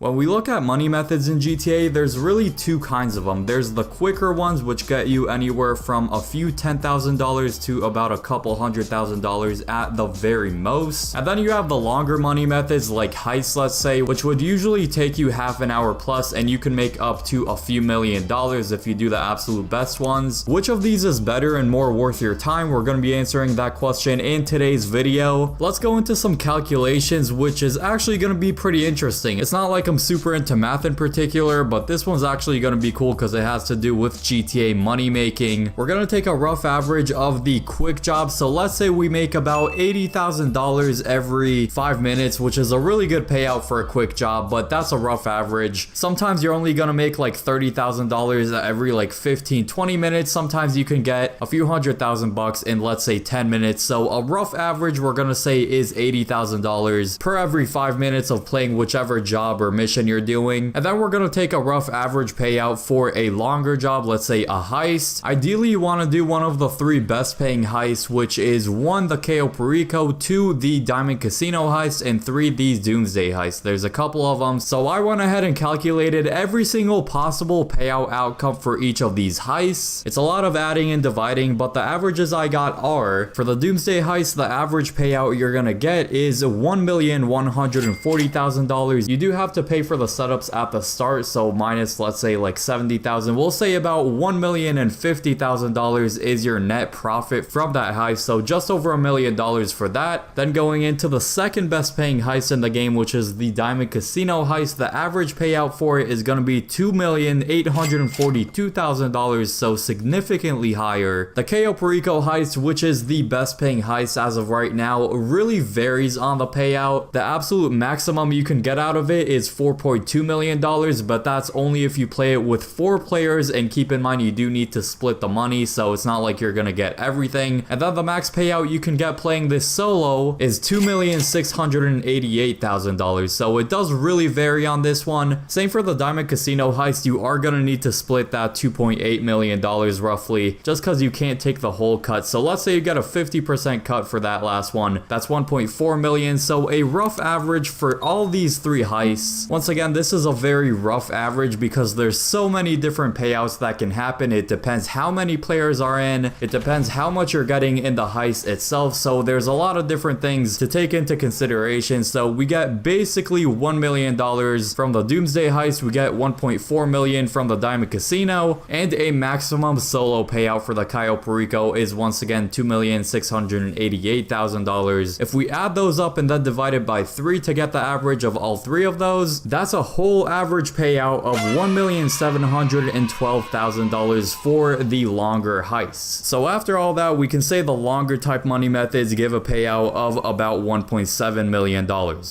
When we look at money methods in GTA, there's really two kinds of them. There's the quicker ones, which get you anywhere from a few $10,000 to about a couple $100,000 at the very most. And then you have the longer money methods like heists, let's say, which would usually take you half an hour plus, and you can make up to a few $1,000,000 if you do the absolute best ones. Which of these is better and more worth your time? We're going to be answering that question in today's video. Let's go into some calculations, which is actually going to be pretty interesting. It's not like I'm super into math in particular, but this one's actually going to be cool because it has to do with GTA money making. We're going to take a rough average of the quick job. So let's say we make about $80,000 every 5 minutes, which is a really good payout for a quick job, but that's a rough average. Sometimes you're only going to make like $30,000 every like 15-20 minutes. Sometimes you can get a few $100,000 in, let's say, 10 minutes. So a rough average we're going to say is $80,000 per every 5 minutes of playing whichever job or mission you're doing. And then we're going to take a rough average payout for a longer job, let's say a heist. Ideally, you want to do one of the 3 best paying heists, which is 1, the Cayo Perico, 2, the Diamond Casino heist, and 3, these Doomsday heists. There's a couple of them. So I went ahead and calculated every single possible payout outcome for each of these heists. It's a lot of adding and dividing, but the averages I got are, for the Doomsday heist, the average payout you're going to get is $1,140,000. You do have to pay for the setups at the start, so minus, let's say, like $70,000. We'll say about $1,050,000 is your net profit from that heist, so just over $1 million for that. Then going into the second best paying heist in the game, which is the Diamond Casino heist, the average payout for it is going to be $2,842,000, so significantly higher. The Cayo Perico heist, which is the best paying heist as of right now, really varies on the payout. The absolute maximum you can get out of it is $4.2 million, but that's only if you play it with 4 players, and keep in mind you do need to split the money, so it's not like you're gonna get everything. And then the max payout you can get playing this solo is $2,688,000, so it does really vary on this one. Same for the Diamond Casino heist, you are gonna need to split that $2.8 million roughly, just because you can't take the whole cut. So let's say you get a 50% cut for that last one, that's $1.4 million. So a rough average for all these 3 heists. Once again, this is a very rough average because there's so many different payouts that can happen. It depends how many players are in, it depends how much you're getting in the heist itself, so there's a lot of different things to take into consideration. So we get basically $1 million from the Doomsday heist, we get $1.4 million from the Diamond Casino, and a maximum solo payout for the Cayo Perico is once again $2,688,000. If we add those up and then divide it by 3 to get the average of all 3 of those, that's a whole average payout of $1,712,000 for the longer heists. So after all that, we can say the longer type money methods give a payout of about $1.7 million.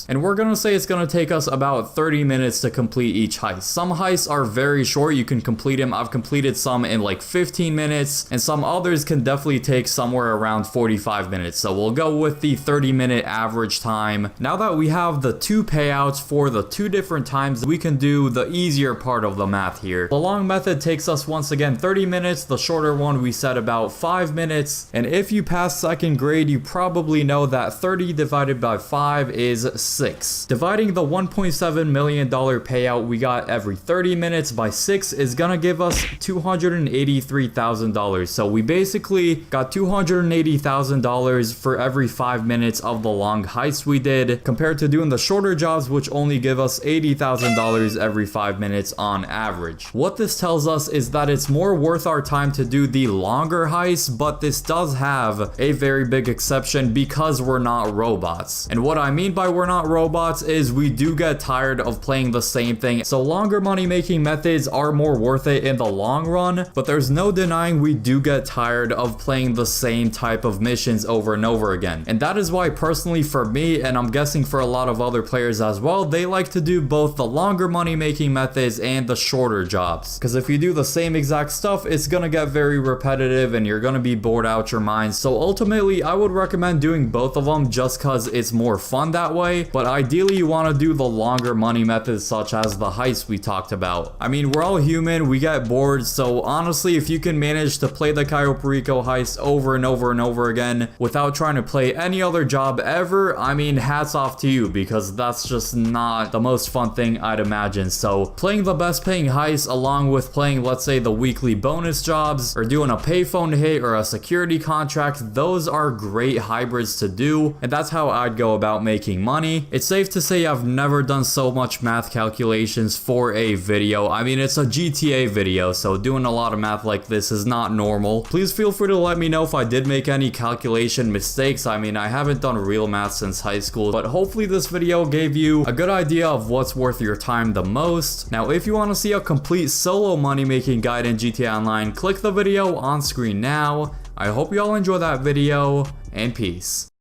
And we're gonna say it's gonna take us about 30 minutes to complete each heist. Some heists are very short, you can complete them. I've completed some in like 15 minutes, and some others can definitely take somewhere around 45 minutes. So we'll go with the 30-minute average time. Now that we have the 2 payouts for the 2 different times, we can do the easier part of the math here. The long method takes us once again 30 minutes, the shorter one we said about 5 minutes, and if you pass 2nd grade, you probably know that 30 divided by 5 is 6. Dividing the $1.7 million payout we got every 30 minutes by 6 is gonna give us $283,000. So we basically got $280,000 for every 5 minutes of the long heist we did, compared to doing the shorter jobs, which only give us $80,000 every 5 minutes on average. What this tells us is that it's more worth our time to do the longer heists, but this does have a very big exception because we're not robots. And what I mean by we're not robots is we do get tired of playing the same thing. So longer money making methods are more worth it in the long run, but there's no denying we do get tired of playing the same type of missions over and over again. And that is why personally for me, and I'm guessing for a lot of other players as well, they like to do both the longer money making methods and the shorter jobs. Because if you do the same exact stuff, it's gonna get very repetitive and you're gonna be bored out your mind. So ultimately, I would recommend doing both of them just because it's more fun that way. But ideally, you want to do the longer money methods such as the heist we talked about. I mean, we're all human, we get bored, so honestly, if you can manage to play the Cayo Perico heist over and over and over again without trying to play any other job ever, I mean, hats off to you, because that's just not the most most fun thing I'd imagine. So playing the best paying heist along with playing, let's say, the weekly bonus jobs or doing a payphone hit or a security contract, those are great hybrids to do, and that's how I'd go about making money. It's safe to say I've never done so much math calculations for a video. I mean, it's a GTA video, so doing a lot of math like this is not normal. Please feel free to let me know if I did make any calculation mistakes. I mean, I haven't done real math since high school, but hopefully this video gave you a good idea of what's worth your time the most. Now, if you want to see a complete solo money making guide in GTA Online, click the video on screen now. I hope you all enjoy that video, and peace.